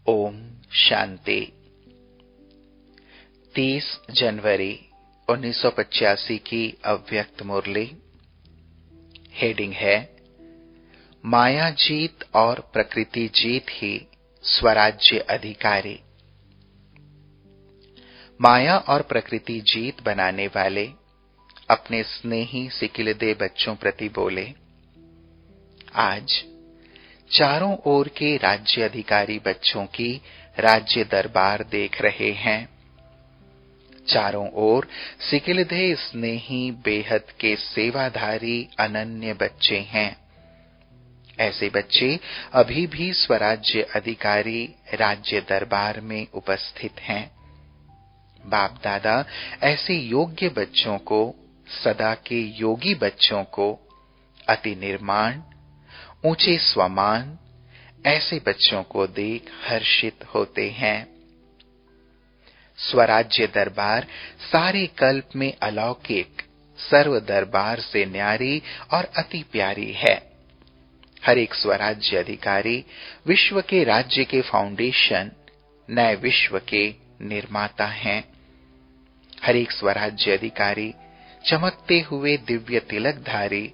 ओम शांति। 30 जनवरी 1985 की अव्यक्त मुरली। हेडिंग है, माया जीत और प्रकृति जीत ही स्वराज्य अधिकारी। माया और प्रकृति जीत बनाने वाले अपने स्नेही सिकिलदे बच्चों प्रति बोले, आज चारों ओर के राज्य अधिकारी बच्चों की राज्य दरबार देख रहे हैं। चारों ओर सिकिलदे स्नेही बेहद के सेवाधारी अनन्य बच्चे हैं। ऐसे बच्चे अभी भी स्वराज्य अधिकारी राज्य दरबार में उपस्थित हैं। बाप दादा ऐसे योग्य बच्चों को, सदा के योगी बच्चों को अति निर्माण, ऊंचे स्वमान ऐसे बच्चों को देख हर्षित होते हैं। स्वराज्य दरबार सारे कल्प में अलौकिक सर्व दरबार से न्यारी और अति प्यारी है। हर एक स्वराज्य अधिकारी विश्व के राज्य के फाउंडेशन, नए विश्व के निर्माता हैं। हर एक स्वराज्य अधिकारी चमकते हुए दिव्य तिलकधारी,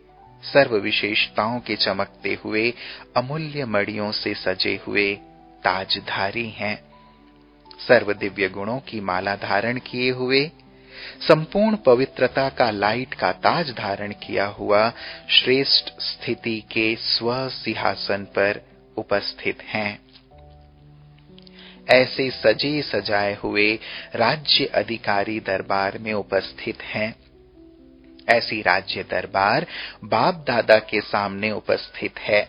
सर्व विशेषताओं के चमकते हुए अमूल्य मणियों से सजे हुए ताजधारी हैं। सर्व दिव्य गुणों की माला धारण किए हुए, संपूर्ण पवित्रता का लाइट का ताज धारण किया हुआ श्रेष्ठ स्थिति के स्व सिंहासन पर उपस्थित हैं। ऐसे सजे सजाए हुए राज्य अधिकारी दरबार में उपस्थित हैं। ऐसी राज्य दरबार बाप दादा के सामने उपस्थित है।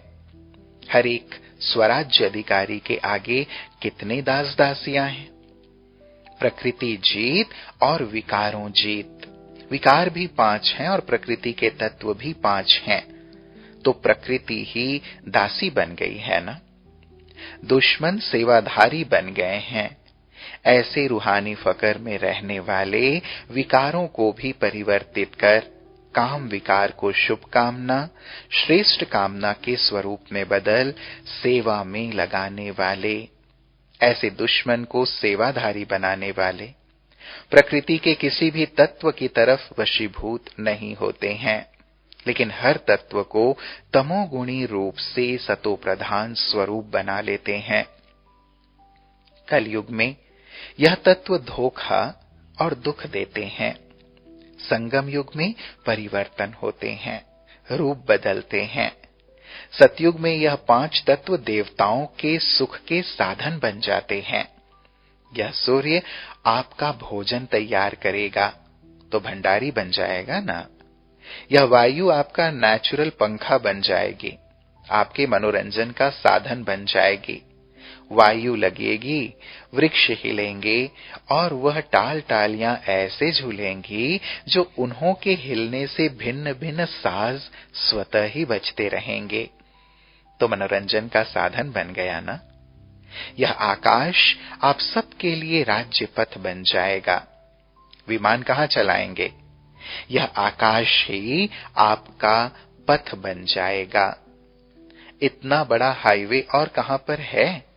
हर एक स्वराज्य अधिकारी के आगे कितने दास दासियां हैं। प्रकृति जीत और विकारों जीत। विकार भी 5 हैं और प्रकृति के तत्व भी 5 हैं, तो प्रकृति ही दासी बन गई है ना। दुश्मन सेवाधारी बन गए हैं। ऐसे रूहानी फकर में रहने वाले विकारों को भी परिवर्तित कर काम विकार को शुभ कामना, श्रेष्ठ कामना के स्वरूप में बदल सेवा में लगाने वाले, ऐसे दुश्मन को सेवाधारी बनाने वाले प्रकृति के किसी भी तत्व की तरफ वशीभूत नहीं होते हैं, लेकिन हर तत्व को तमोगुणी रूप से सतो प्रधान स्वरूप बना लेते हैं। कलयुग में यह तत्व धोखा और दुख देते हैं। संगम युग में परिवर्तन होते हैं, रूप बदलते हैं। सतयुग में यह 5 तत्व देवताओं के सुख के साधन बन जाते हैं। यह सूर्य आपका भोजन तैयार करेगा तो भंडारी बन जाएगा ना। यह वायु आपका नेचुरल पंखा बन जाएगी, आपके मनोरंजन का साधन बन जाएगी। वायु लगेगी, वृक्ष हिलेंगे और वह टाल टालियां ऐसे झूलेंगी जो उन्हों के हिलने से भिन्न भिन्न साज स्वतः ही बजते रहेंगे। तो मनोरंजन का साधन बन गया ना। यह आकाश आप सबके लिए राज्य पथ बन जाएगा। विमान कहां चलाएंगे? यह आकाश ही आपका पथ बन जाएगा। इतना बड़ा हाईवे और कहां पर है?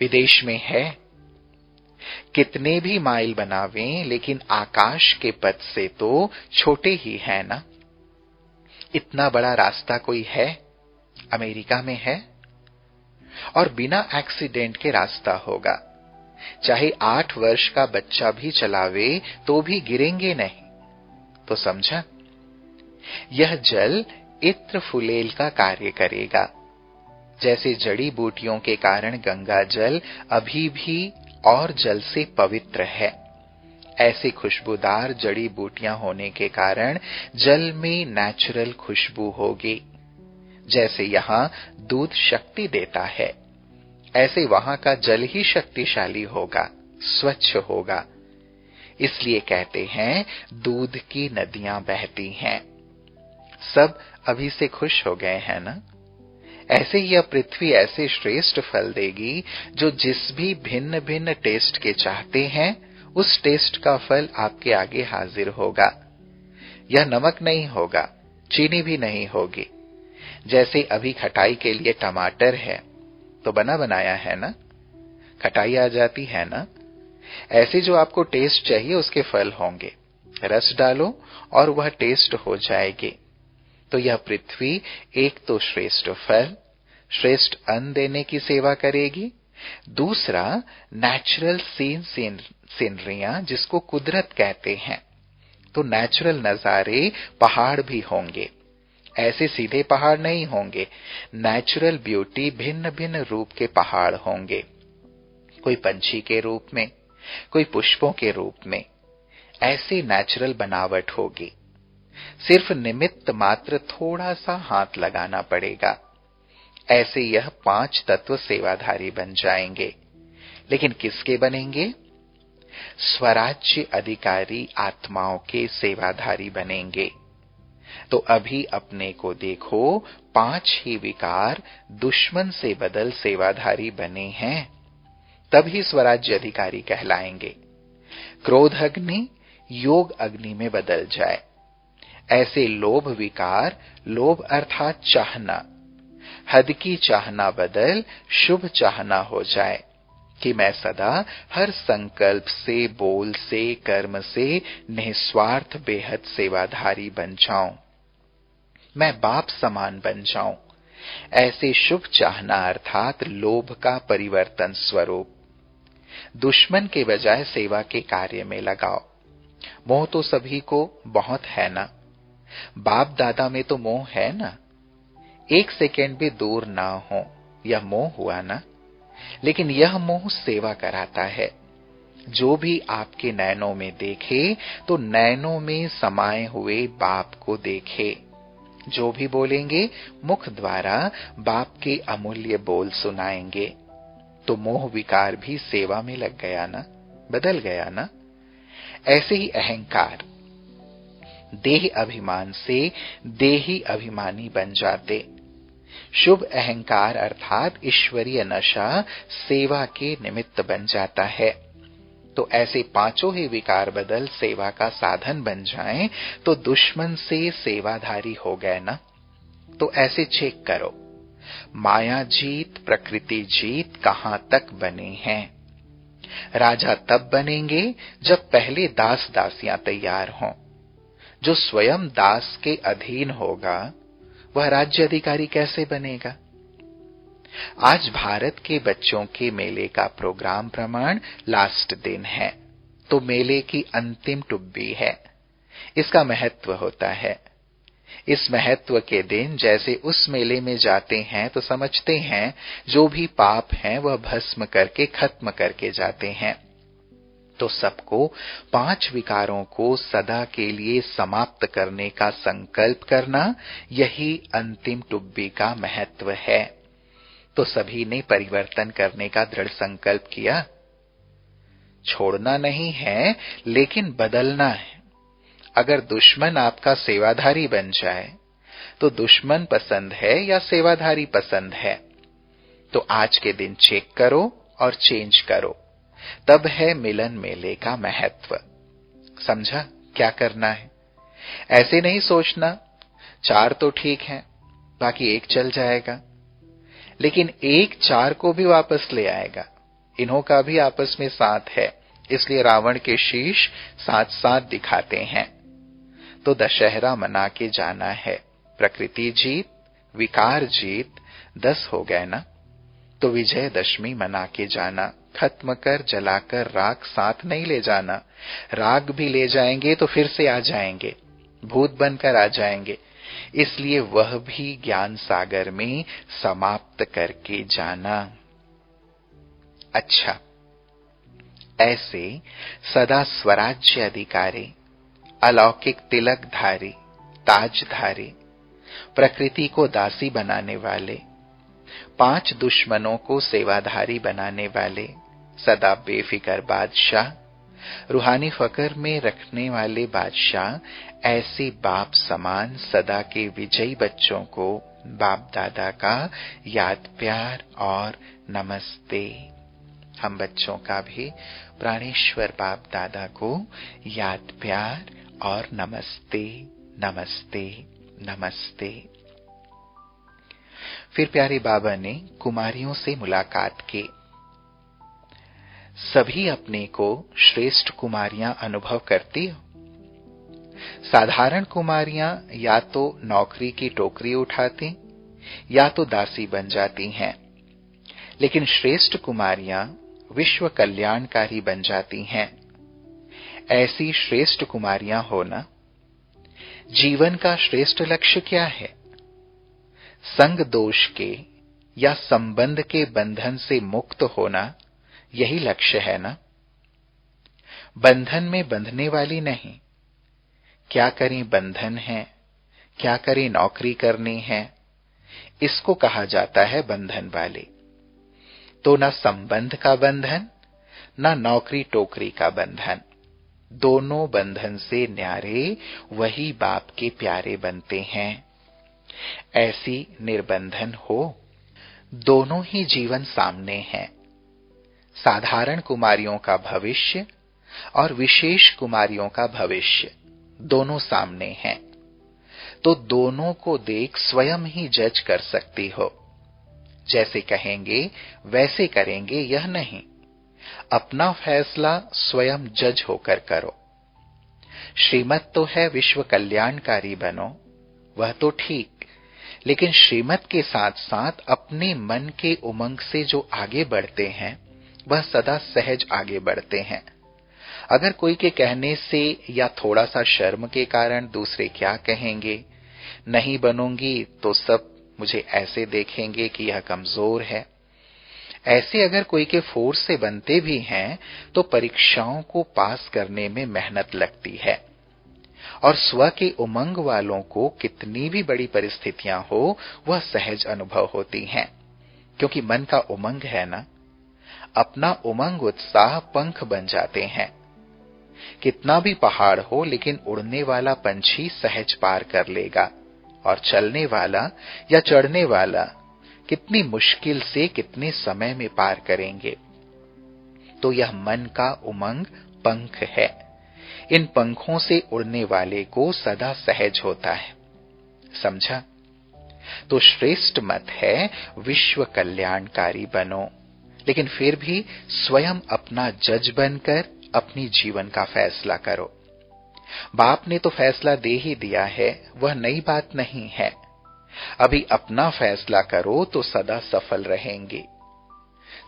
विदेश में है। कितने भी माइल बनावें, लेकिन आकाश के पथ से तो छोटे ही है ना। इतना बड़ा रास्ता कोई है? अमेरिका में है और बिना एक्सीडेंट के रास्ता होगा। चाहे 8 वर्ष का बच्चा भी चलावे तो भी गिरेंगे नहीं। तो समझा? यह जल इत्र फुलेल का कार्य करेगा। जैसे जड़ी बूटियों के कारण गंगा जल अभी भी और जल से पवित्र है, ऐसे खुशबूदार जड़ी बूटियां होने के कारण जल में नेचुरल खुशबू होगी। जैसे यहां दूध शक्ति देता है, ऐसे वहां का जल ही शक्तिशाली होगा, स्वच्छ होगा। इसलिए कहते हैं दूध की नदियां बहती हैं। सब अभी से खुश हो गए हैं ना। ऐसे ही यह पृथ्वी ऐसे श्रेष्ठ फल देगी जो जिस भी भिन्न भिन्न टेस्ट के चाहते हैं, उस टेस्ट का फल आपके आगे हाजिर होगा। यह नमक नहीं होगा, चीनी भी नहीं होगी। जैसे अभी खटाई के लिए टमाटर है तो बना बनाया है ना, खटाई आ जाती है ना। ऐसे जो आपको टेस्ट चाहिए उसके फल होंगे, रस डालो और वह टेस्ट हो जाएगी। तो यह पृथ्वी एक तो श्रेष्ठ फल, श्रेष्ठ अन्न देने की सेवा करेगी। दूसरा नेचुरल सीनरियां जिसको कुदरत कहते हैं, तो नेचुरल नजारे पहाड़ भी होंगे। ऐसे सीधे पहाड़ नहीं होंगे, नेचुरल ब्यूटी भिन्न भिन्न रूप के पहाड़ होंगे। कोई पंछी के रूप में, कोई पुष्पों के रूप में, ऐसी नेचुरल बनावट होगी। सिर्फ निमित्त मात्र थोड़ा सा हाथ लगाना पड़ेगा। ऐसे यह 5 तत्व सेवाधारी बन जाएंगे। लेकिन किसके बनेंगे? स्वराज्य अधिकारी आत्माओं के सेवाधारी बनेंगे। तो अभी अपने को देखो, 5 ही विकार दुश्मन से बदल सेवाधारी बने हैं, तभी स्वराज्य अधिकारी कहलाएंगे। क्रोध अग्नि योग अग्नि में बदल जाए। ऐसे लोभ विकार, लोभ अर्थात चाहना, हद की चाहना बदल शुभ चाहना हो जाए कि मैं सदा हर संकल्प से, बोल से, कर्म से निस्वार्थ बेहद सेवाधारी बन जाऊं, मैं बाप समान बन जाऊं। ऐसे शुभ चाहना अर्थात लोभ का परिवर्तन स्वरूप दुश्मन के बजाय सेवा के कार्य में लगाओ। मोह तो सभी को बहुत है ना, बाप दादा में तो मोह है ना, 1 सेकेंड भी दूर ना हो, यह मोह हुआ ना। लेकिन यह मोह सेवा कराता है। जो भी आपके नैनों में देखे तो नैनों में समाये हुए बाप को देखे। जो भी बोलेंगे मुख द्वारा बाप के अमूल्य बोल सुनाएंगे। तो मोह विकार भी सेवा में लग गया ना, बदल गया ना। ऐसे ही अहंकार, देह अभिमान से देही अभिमानी बन जाते। शुभ अहंकार अर्थात ईश्वरीय नशा सेवा के निमित्त बन जाता है। तो ऐसे 5 ही विकार बदल सेवा का साधन बन जाएं तो दुश्मन से सेवाधारी हो गए ना। तो ऐसे चेक करो, माया जीत, प्रकृति जीत कहां तक बने हैं। राजा तब बनेंगे जब पहले दास दासियां तैयार हों। जो स्वयं दास के अधीन होगा वह राज्य अधिकारी कैसे बनेगा? आज भारत के बच्चों के मेले का प्रोग्राम प्रमाण लास्ट दिन है, तो मेले की अंतिम टुब्बी है। इसका महत्व होता है। इस महत्व के दिन जैसे उस मेले में जाते हैं तो समझते हैं जो भी पाप हैं वह भस्म करके खत्म करके जाते हैं। तो सबको 5 विकारों को सदा के लिए समाप्त करने का संकल्प करना, यही अंतिम टुब्बी का महत्व है। तो सभी ने परिवर्तन करने का दृढ़ संकल्प किया। छोड़ना नहीं है लेकिन बदलना है। अगर दुश्मन आपका सेवाधारी बन जाए तो दुश्मन पसंद है या सेवाधारी पसंद है? तो आज के दिन चेक करो और चेंज करो, तब है मिलन मेले का महत्व। समझा क्या करना है? ऐसे नहीं सोचना 4 तो ठीक है, बाकी 1 चल जाएगा, लेकिन 1 4 को भी वापस ले आएगा। इन्हों का भी आपस में साथ है, इसलिए रावण के शीश साथ साथ दिखाते हैं। तो दशहरा मना के जाना है। प्रकृति जीत, विकार जीत, 10 हो गए ना। तो विजयदशमी मना के जाना। खत्म कर जलाकर राख साथ नहीं ले जाना। राग भी ले जाएंगे तो फिर से आ जाएंगे, भूत बनकर आ जाएंगे। इसलिए वह भी ज्ञान सागर में समाप्त करके जाना। अच्छा, ऐसे सदा स्वराज्य अधिकारी, अलौकिक तिलकधारी, ताजधारी, प्रकृति को दासी बनाने वाले, 5 दुश्मनों को सेवाधारी बनाने वाले, सदा बेफिकर बादशाह, रूहानी फकर में रखने वाले बादशाह, ऐसे बाप समान सदा के विजयी बच्चों को बाप दादा का याद प्यार और नमस्ते। हम बच्चों का भी प्राणेश्वर बाप दादा को याद प्यार और नमस्ते नमस्ते नमस्ते। फिर प्यारे बाबा ने कुमारियों से मुलाकात की। सभी अपने को श्रेष्ठ कुमारियां अनुभव करती हो। साधारण कुमारियां या तो नौकरी की टोकरी उठाती या तो दासी बन जाती हैं, लेकिन श्रेष्ठ कुमारियां विश्व कल्याणकारी बन जाती हैं। ऐसी श्रेष्ठ कुमारियां होना। जीवन का श्रेष्ठ लक्ष्य क्या है? संग दोष के या संबंध के बंधन से मुक्त होना, यही लक्ष्य है ना। बंधन में बंधने वाली नहीं। क्या करें बंधन है, क्या करें नौकरी करनी है, इसको कहा जाता है बंधन वाले। तो ना संबंध का बंधन, ना नौकरी टोकरी का बंधन। दोनों बंधन से न्यारे वही बाप के प्यारे बनते हैं। ऐसी निर्बंधन हो। दोनों ही जीवन सामने हैं। साधारण कुमारियों का भविष्य और विशेष कुमारियों का भविष्य दोनों सामने हैं। तो दोनों को देख स्वयं ही जज कर सकती हो। जैसे कहेंगे वैसे करेंगे, यह नहीं। अपना फैसला स्वयं जज होकर करो। श्रीमत तो है विश्व कल्याणकारी बनो, वह तो ठीक, लेकिन श्रीमत के साथ साथ अपने मन के उमंग से जो आगे बढ़ते हैं, वह सदा सहज आगे बढ़ते हैं। अगर कोई के कहने से या थोड़ा सा शर्म के कारण दूसरे क्या कहेंगे, नहीं बनूंगी तो सब मुझे ऐसे देखेंगे कि यह कमजोर है, ऐसे अगर कोई के फोर्स से बनते भी हैं तो परीक्षाओं को पास करने में मेहनत लगती है। और स्व के उमंग वालों को कितनी भी बड़ी परिस्थितियां हो, वह सहज अनुभव होती हैं, क्योंकि मन का उमंग है ना। अपना उमंग उत्साह पंख बन जाते हैं। कितना भी पहाड़ हो, लेकिन उड़ने वाला पंछी सहज पार कर लेगा, और चलने वाला या चढ़ने वाला कितनी मुश्किल से कितने समय में पार करेंगे। तो यह मन का उमंग पंख है। इन पंखों से उड़ने वाले को सदा सहज होता है। समझा? तो श्रेष्ठ मत है विश्व कल्याणकारी बनो, लेकिन फिर भी स्वयं अपना जज बनकर अपनी जीवन का फैसला करो। बाप ने तो फैसला दे ही दिया है, वह नई बात नहीं है। अभी अपना फैसला करो तो सदा सफल रहेंगे।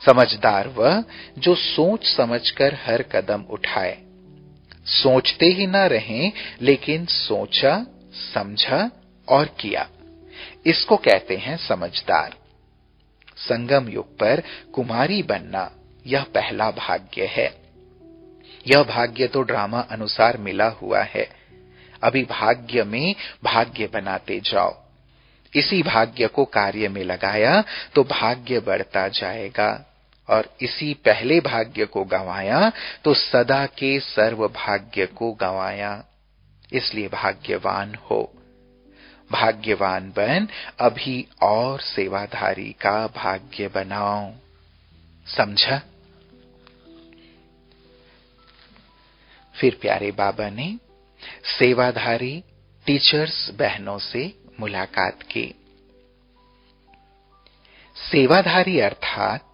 समझदार वह जो सोच समझकर हर कदम उठाए। सोचते ही ना रहें, लेकिन सोचा, समझा और किया, इसको कहते हैं समझदार। संगम युग पर कुमारी बनना यह पहला भाग्य है। यह भाग्य तो ड्रामा अनुसार मिला हुआ है। अभी भाग्य में भाग्य बनाते जाओ। इसी भाग्य को कार्य में लगाया तो भाग्य बढ़ता जाएगा, और इसी पहले भाग्य को गंवाया तो सदा के सर्व भाग्य को गंवाया। इसलिए भाग्यवान हो। भाग्यवान बन अभी और सेवाधारी का भाग्य बनाओ। समझा? फिर प्यारे बाबा ने सेवाधारी टीचर्स बहनों से मुलाकात की। सेवाधारी अर्थात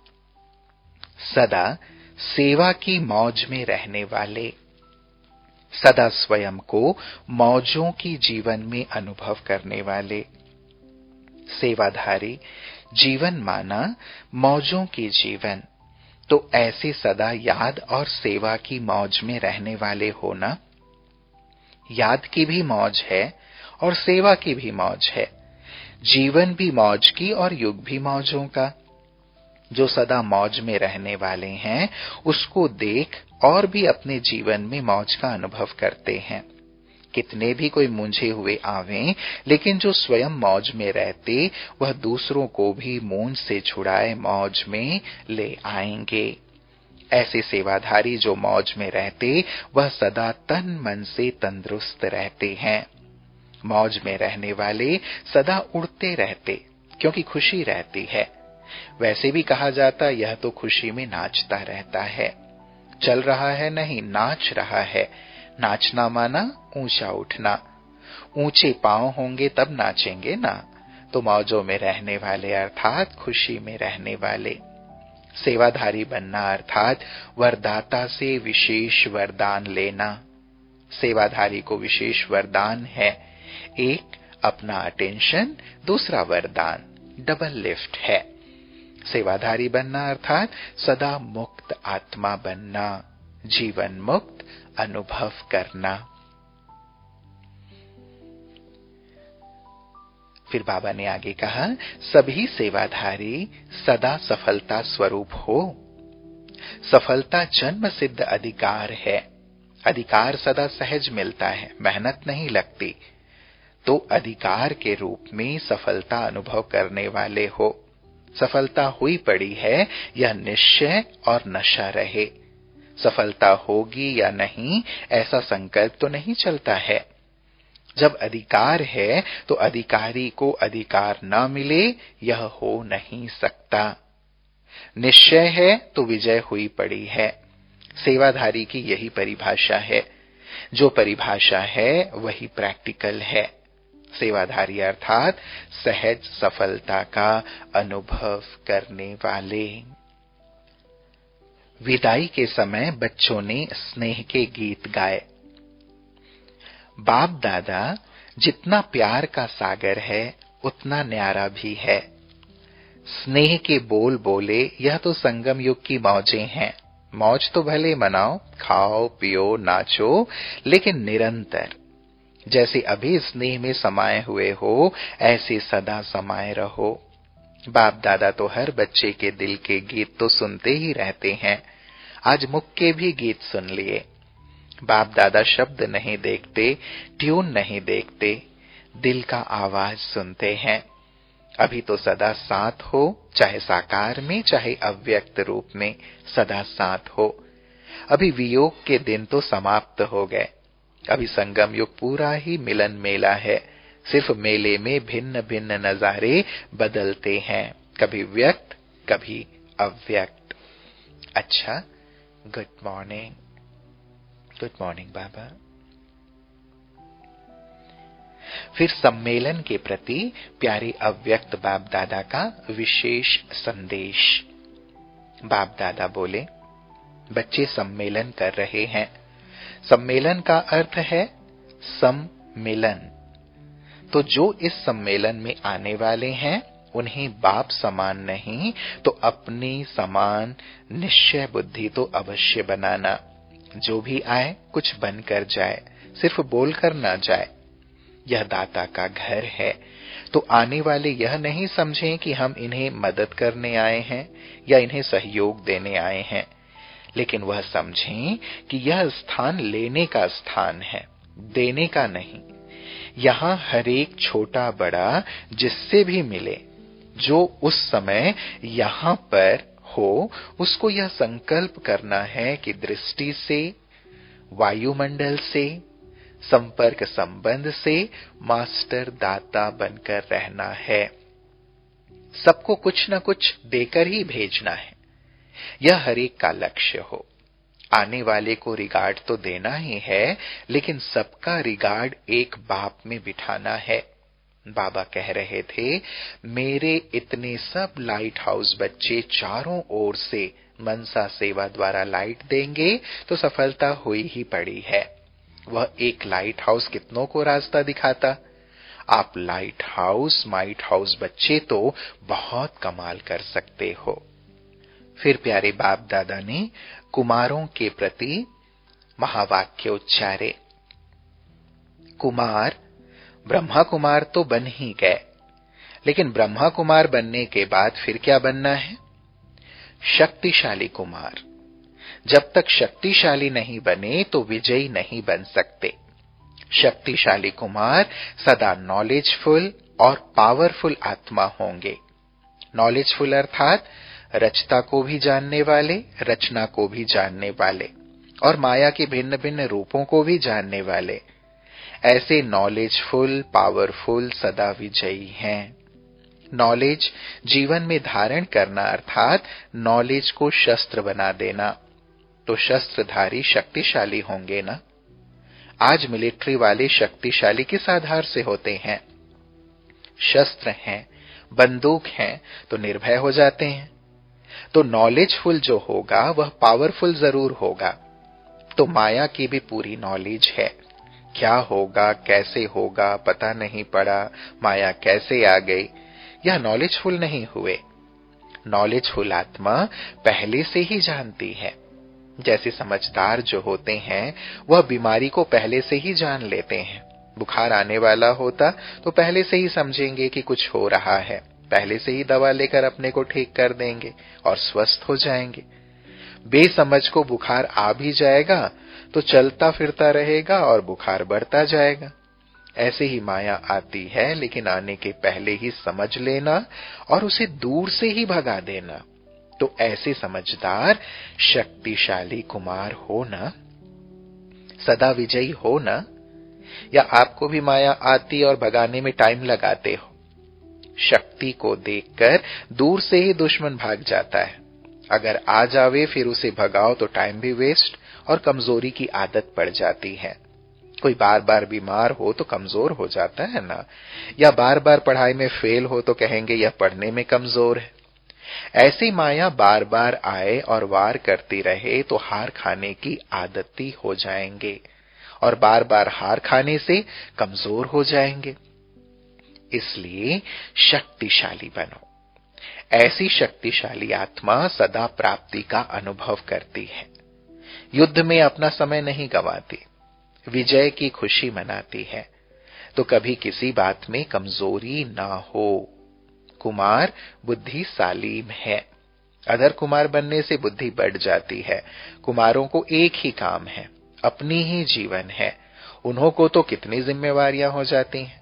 सदा सेवा की मौज में रहने वाले, सदा स्वयं को मौजों की जीवन में अनुभव करने वाले। सेवाधारी जीवन माना मौजों की जीवन, तो ऐसे सदा याद और सेवा की मौज में रहने वाले होना। याद की भी मौज है और सेवा की भी मौज है। जीवन भी मौज की और युग भी मौजों का। जो सदा मौज में रहने वाले हैं, उसको देख और भी अपने जीवन में मौज का अनुभव करते हैं। कितने भी कोई मूंझे हुए आवें, लेकिन जो स्वयं मौज में रहते, वह दूसरों को भी मूंझ से छुड़ाए मौज में ले आएंगे। ऐसे सेवाधारी जो मौज में रहते, वह सदा तन मन से तंदुरुस्त रहते हैं। मौज में रहने वाले सदा उड़ते रहते, क्योंकि खुशी रहती है। वैसे भी कहा जाता, यह तो खुशी में नाचता रहता है। चल रहा है नहीं, नाच रहा है। नाचना माना ऊंचा उठना। ऊंचे पांव होंगे तब नाचेंगे ना। तो मौजों में रहने वाले अर्थात खुशी में रहने वाले। सेवाधारी बनना अर्थात वरदाता से विशेष वरदान लेना। सेवाधारी को विशेष वरदान है, एक अपना अटेंशन, दूसरा वरदान, डबल लिफ्ट है। सेवाधारी बनना अर्थात सदा मुक्त आत्मा बनना, जीवन मुक्त अनुभव करना। फिर बाबा ने आगे कहा, सभी सेवाधारी सदा सफलता स्वरूप हो। सफलता जन्म सिद्ध अधिकार है। अधिकार सदा सहज मिलता है, मेहनत नहीं लगती। तो अधिकार के रूप में सफलता अनुभव करने वाले हो। सफलता हुई पड़ी है, यह निश्चय और नशा रहे। सफलता होगी या नहीं, ऐसा संकल्प तो नहीं चलता है। जब अधिकार है तो अधिकारी को अधिकार न मिले, यह हो नहीं सकता। निश्चय है तो विजय हुई पड़ी है। सेवाधारी की यही परिभाषा है। जो परिभाषा है वही प्रैक्टिकल है। सेवाधारी अर्थात सहज सफलता का अनुभव करने वाले। विदाई के समय बच्चों ने स्नेह के गीत गाए। बाप दादा जितना प्यार का सागर है, उतना न्यारा भी है। स्नेह के बोल बोले, यह तो संगम युग की मौजें हैं। मौज तो भले मनाओ, खाओ पियो नाचो, लेकिन निरंतर। जैसे अभी स्नेह में समाये हुए हो, ऐसे सदा समाये रहो। बाप दादा तो हर बच्चे के दिल के गीत तो सुनते ही रहते हैं। आज मुख के भी गीत सुन लिए। बाप दादा शब्द नहीं देखते, ट्यून नहीं देखते, दिल का आवाज सुनते हैं। अभी तो सदा साथ हो, चाहे साकार में चाहे अव्यक्त रूप में, सदा साथ हो। अभी वियोग के दिन तो समाप्त हो गए। अभी संगम युग पूरा ही मिलन मेला है। सिर्फ मेले में भिन्न भिन्न नजारे बदलते हैं, कभी व्यक्त कभी अव्यक्त। अच्छा, गुड मॉर्निंग। गुड मॉर्निंग बाबा। फिर सम्मेलन के प्रति प्यारे अव्यक्त बाप दादा का विशेष संदेश। बाप दादा बोले, बच्चे सम्मेलन कर रहे हैं। सम्मेलन का अर्थ है सम्मिलन। तो जो इस सम्मेलन में आने वाले हैं, उन्हें बाप समान नहीं तो अपनी समान निश्चय बुद्धि तो अवश्य बनाना। जो भी आए कुछ बनकर जाए, सिर्फ बोलकर ना जाए। यह दाता का घर है, तो आने वाले यह नहीं समझें कि हम इन्हें मदद करने आए हैं या इन्हें सहयोग देने आए हैं, लेकिन वह समझें कि यह स्थान लेने का स्थान है, देने का नहीं। यहां हर एक छोटा बड़ा जिससे भी मिले, जो उस समय यहां पर हो, उसको यह संकल्प करना है कि दृष्टि से, वायुमंडल से, संपर्क संबंध से मास्टर दाता बनकर रहना है। सबको कुछ न कुछ देकर ही भेजना है, यह हर एक का लक्ष्य हो। आने वाले को रिगार्ड तो देना ही है, लेकिन सबका रिगार्ड एक बाप में बिठाना है। बाबा कह रहे थे, मेरे इतने सब लाइट हाउस बच्चे चारों ओर से मनसा सेवा द्वारा लाइट देंगे तो सफलता हुई ही पड़ी है। वह एक लाइट हाउस कितनों को रास्ता दिखाता। आप लाइट हाउस माइट हाउस बच्चे तो बहुत कमाल कर सकते हो। फिर प्यारे बाप दादा ने कुमारों के प्रति महावाक्य उच्चारे। कुमार, ब्रह्मा कुमार तो बन ही गए, लेकिन ब्रह्मा कुमार बनने के बाद फिर क्या बनना है? शक्तिशाली कुमार। जब तक शक्तिशाली नहीं बने तो विजयी नहीं बन सकते। शक्तिशाली कुमार सदा नॉलेजफुल और पावरफुल आत्मा होंगे। नॉलेजफुल अर्थात रचता को भी जानने वाले, रचना को भी जानने वाले, और माया के भिन्न भिन्न रूपों को भी जानने वाले। ऐसे नॉलेजफुल पावरफुल सदा विजयी हैं। नॉलेज जीवन में धारण करना अर्थात नॉलेज को शस्त्र बना देना, तो शस्त्रधारी शक्तिशाली होंगे ना। आज मिलिट्री वाले शक्तिशाली किस आधार से होते हैं? शस्त्र हैं, बंदूक हैं, तो निर्भय हो जाते हैं। तो नॉलेजफुल जो होगा वह पावरफुल जरूर होगा। तो माया की भी पूरी नॉलेज है, क्या होगा कैसे होगा पता नहीं पड़ा, माया कैसे आ गई, यह नॉलेजफुल नहीं हुए। नॉलेजफुल आत्मा पहले से ही जानती है। जैसे समझदार जो होते हैं वह बीमारी को पहले से ही जान लेते हैं। बुखार आने वाला होता तो पहले से ही समझेंगे कि कुछ हो रहा है, पहले से ही दवा लेकर अपने को ठीक कर देंगे और स्वस्थ हो जाएंगे। बेसमझ को बुखार आ भी जाएगा तो चलता फिरता रहेगा और बुखार बढ़ता जाएगा। ऐसे ही माया आती है, लेकिन आने के पहले ही समझ लेना और उसे दूर से ही भगा देना। तो ऐसे समझदार शक्तिशाली कुमार हो ना, सदा विजयी हो ना, या आपको भी माया आती और भगाने में टाइम लगाते हो? शक्ति को देखकर दूर से ही दुश्मन भाग जाता है। अगर आ जावे फिर उसे भगाओ तो टाइम भी वेस्ट और कमजोरी की आदत पड़ जाती है। कोई बार बार बीमार हो तो कमजोर हो जाता है ना, या बार बार पढ़ाई में फेल हो तो कहेंगे यह पढ़ने में कमजोर है। ऐसी माया बार बार आए और वार करती रहे तो हार खाने की आदती हो जाएंगे और बार बार हार खाने से कमजोर हो जाएंगे। इसलिए शक्तिशाली बनो। ऐसी शक्तिशाली आत्मा सदा प्राप्ति का अनुभव करती है, युद्ध में अपना समय नहीं गंवाती, विजय की खुशी मनाती है। तो कभी किसी बात में कमजोरी ना हो। कुमार बुद्धि सालीम है। अधर कुमार बनने से बुद्धि बढ़ जाती है। कुमारों को एक ही काम है, अपनी ही जीवन है। उन्हों को तो कितनी जिम्मेवारियां हो जाती हैं।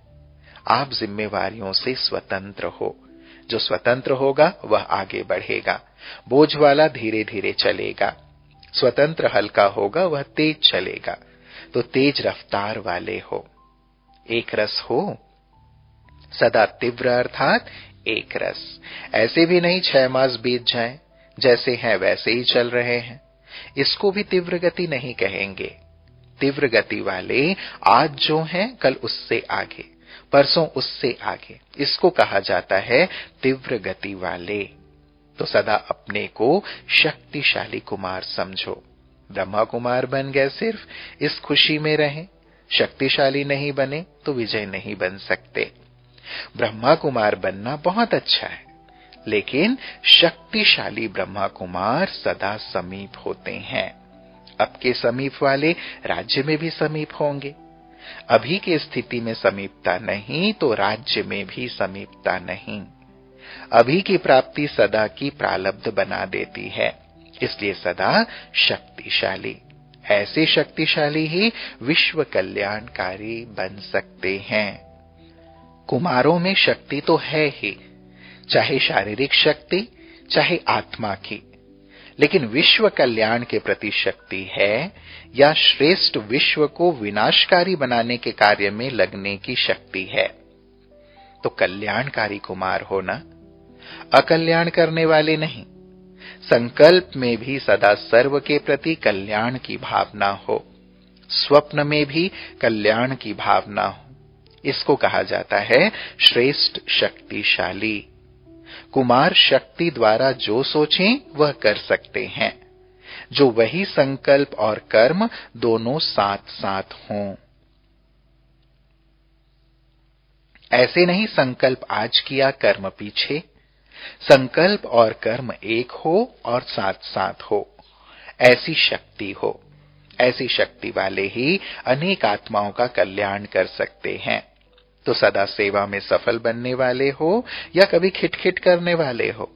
आप जिम्मेवारियों से स्वतंत्र हो। जो स्वतंत्र होगा वह आगे बढ़ेगा, बोझ वाला धीरे धीरे चलेगा। स्वतंत्र हल्का होगा, वह तेज चलेगा। तो तेज रफ्तार वाले हो, एक रस हो, सदा तीव्र अर्थात एक रस। ऐसे भी नहीं 6 मास बीत जाएं, जैसे हैं वैसे ही चल रहे हैं। इसको भी तीव्र गति नहीं कहेंगे। तीव्र गति वाले आज जो हैं कल उससे आगे, परसों उससे आगे, इसको कहा जाता है तीव्र गति वाले। तो सदा अपने को शक्तिशाली कुमार समझो। ब्रह्मा कुमार बन गए सिर्फ, इस खुशी में रहें। शक्तिशाली नहीं बने तो विजय नहीं बन सकते। ब्रह्मा कुमार बनना बहुत अच्छा है, लेकिन शक्तिशाली ब्रह्मा कुमार सदा समीप होते हैं। अब के समीप वाले राज्य में भी समीप होंगे। अभी की स्थिति में समीपता नहीं तो राज्य में भी समीपता नहीं। अभी की प्राप्ति सदा की प्रारब्ध बना देती है, इसलिए सदा शक्तिशाली। ऐसे शक्तिशाली ही विश्व कल्याणकारी बन सकते हैं। कुमारों में शक्ति तो है ही, चाहे शारीरिक शक्ति चाहे आत्मा की, लेकिन विश्व कल्याण के प्रति शक्ति है या श्रेष्ठ विश्व को विनाशकारी बनाने के कार्य में लगने की शक्ति है। तो कल्याणकारी कुमार होना, अकल्याण करने वाले नहीं। संकल्प में भी सदा सर्व के प्रति कल्याण की भावना हो, स्वप्न में भी कल्याण की भावना हो। इसको कहा जाता है श्रेष्ठ शक्तिशाली। कुमार शक्ति द्वारा जो सोचें वह कर सकते हैं, जो वही संकल्प और कर्म दोनों साथ साथ हों। ऐसे नहीं संकल्प आज किया कर्म पीछे, संकल्प और कर्म एक हो और साथ साथ हो। ऐसी शक्ति हो। ऐसी शक्ति वाले ही अनेक आत्माओं का कल्याण कर सकते हैं। तो सदा सेवा में सफल बनने वाले हो या कभी खिटखिट करने वाले हो,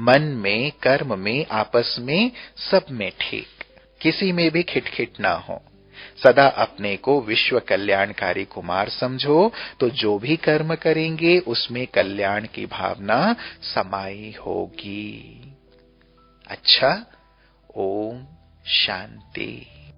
मन में कर्म में आपस में सब में ठीक, किसी में भी खिटखिट ना हो। सदा अपने को विश्व कल्याणकारी कुमार समझो, तो जो भी कर्म करेंगे उसमें कल्याण की भावना समाई होगी। अच्छा, ओम शांति।